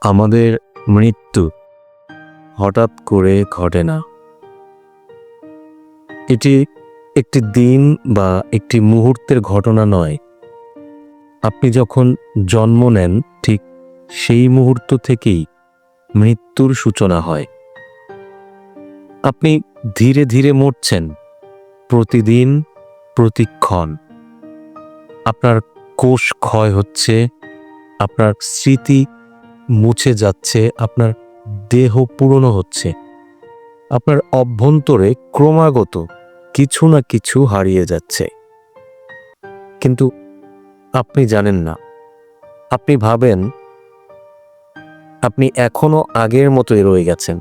আমাদের মৃত্যু হঠাৎ করে ঘটে না। এটি একটি দিন বা একটি মুহূর্তের ঘটনা নয়। আপনি যখন জন্ম নেন ঠিক সেই মুহূর্ত থেকেই মৃত্যুর সূচনা হয়। আপনি ধীরে ধীরে মরছেন, প্রতিদিন, প্রতিক্ষণ। আপনার কোষ ক্ষয় হচ্ছে, আপনার স্মৃতি মুছে যাচ্ছে, আপনার দেহ পুরনো হচ্ছে, আপনার অভ্যন্তরে ক্রমাগত কিছু না কিছু হারিয়ে যাচ্ছে। কিন্তু আপনি জানেন না। আপনি ভাবেন আপনি এখনো আগের মতোই রয়ে গেছেন।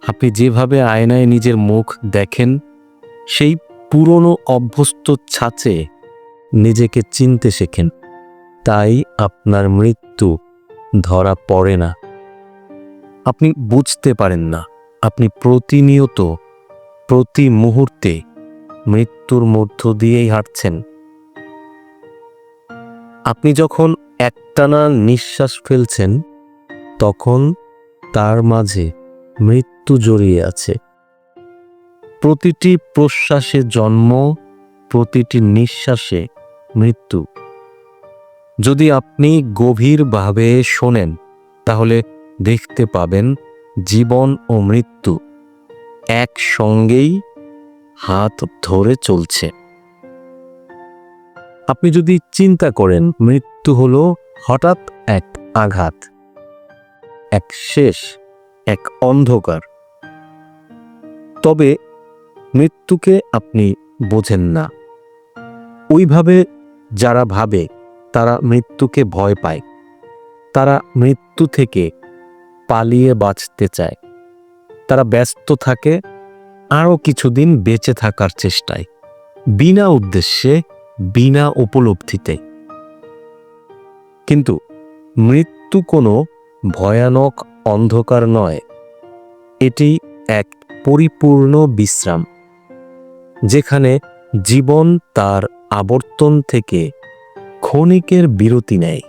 আপনি যেভাবে আয়নায় নিজের মুখ দেখেন, সেই পুরনো অভ্যস্ত ছাঁচে নিজেকে চিনতে শেখেন। তাই আপনার মৃত্যু ধরা পড়ে না। আপনি বুঝতে পারেন না আপনি প্রতিনিয়ত, প্রতি মুহূর্তে মৃত্যুর মধ্য দিয়েই হাঁটছেন। আপনি যখন একটানা নিঃশ্বাস ফেলছেন, তখন তার মাঝে মৃত্যু জড়িয়ে আছে। প্রতিটি প্রশ্বাসে জন্ম, প্রতিটি নিঃশ্বাসে মৃত্যু। যদি আপনি গভীরভাবে শোনেন, তাহলে দেখতে পাবেন জীবন ও মৃত্যু একসঙ্গেই হাত ধরে চলছে। আপনি যদি চিন্তা করেন, মৃত্যু হলো হঠাৎ এক আঘাত, এক শেষ, এক অন্ধকার, তবে মৃত্যুকে আপনি বোঝেন না। ওইভাবে যারা ভাবে তারা মৃত্যুকে ভয় পায়। তারা মৃত্যু থেকে পালিয়ে বাঁচতে চায়। তারা ব্যস্ত থাকে আরও কিছুদিন বেঁচে থাকার চেষ্টায়, বিনা উদ্দেশ্যে, বিনা উপলব্ধিতে। কিন্তু মৃত্যু কোনো ভয়ানক অন্ধকার নয়। এটি এক পরিপূর্ণ বিশ্রাম, যেখানে জীবন তার আবর্তন থেকে ক্ষণিকের বিরতি নেয়।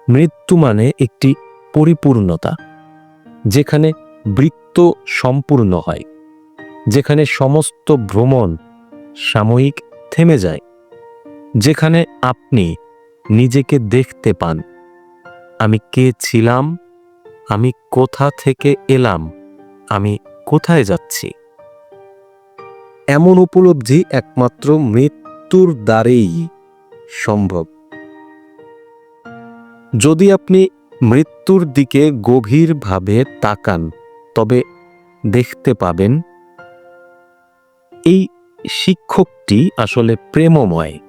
মৃত্যু মানে একটি পরিপূর্ণতা, যেখানে বৃত্ত সম্পূর্ণ হয়, যেখানে সমস্ত ভ্রমণ সাময়িক থেমে যায়, যেখানে আপনি নিজেকে দেখতে পান। আমি কে ছিলাম, আমি কোথা থেকে এলাম, আমি কোথায় যাচ্ছি। এমন উপলব্ধি একমাত্র মৃত্যুর দ্বারেই সম্ভব। যদি আপনি মৃত্যুর দিকে গভীরভাবে তাকান, তবে দেখতে পাবেন এই শিক্ষকটি আসলে প্রেমময়।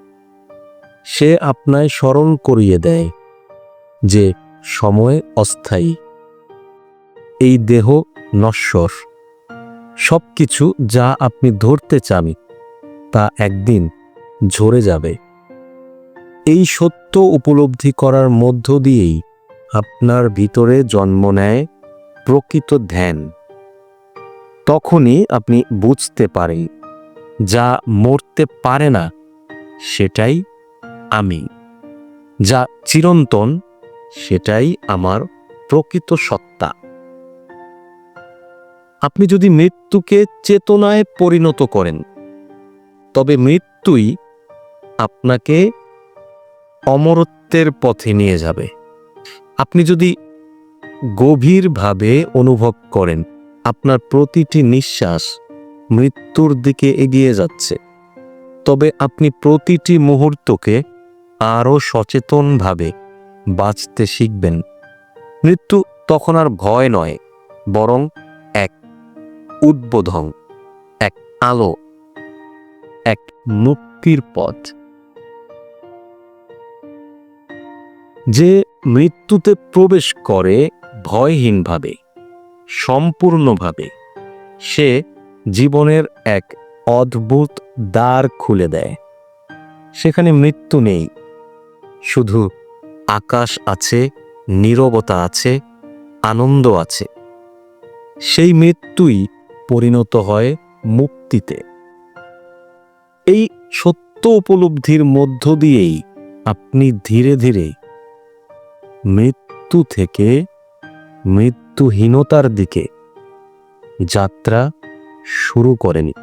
সে আপনায় স্মরণ করিয়ে দেয় যে সময় অস্থায়ী, এই দেহ নশ্বর। সবকিছু যা আপনি ধরতে চান তা একদিন ঝরে যাবে। এই সত্য উপলব্ধি করার মধ্য দিয়েই আপনার ভিতরে জন্ম নেয় প্রকৃত ধ্যান। তখনই আপনি বুঝতে পারেন, যা মরতে পারে না সেটাই আমি, যা চিরন্তন সেটাই আমার প্রকৃত সত্তা। আপনি যদি মৃত্যুকে চেতনায় পরিণত করেন, তবে মৃত্যুই আপনাকে অমরত্বের পথে নিয়ে যাবে। আপনি যদি গভীরভাবে অনুভব করেন আপনার প্রতিটি নিঃশ্বাস মৃত্যুর দিকে এগিয়ে যাচ্ছে, তবে আপনি প্রতিটি মুহূর্তকে আরও সচেতনভাবে বাঁচতে শিখবেন। মৃত্যু তখন আর ভয় নয়, বরং এক উদ্বোধন, এক আলো, এক মুক্তির পথ। যে মৃত্যুতে প্রবেশ করে ভয়হীনভাবে, সম্পূর্ণভাবে, সে জীবনের এক অদ্ভুত দ্বার খুলে দেয়। সেখানে মৃত্যু নেই, শুধু আকাশ আছে, নীরবতা আছে, আনন্দ আছে। সেই মৃত্যুই পরিণত হয় মুক্তিতে। এই সত্য উপলব্ধির মধ্য দিয়েই আপনি ধীরে ধীরে মৃত্যু মৃত্যু থেকে মৃত্যুহীনতার দিকে যাত্রা শুরু করেনি।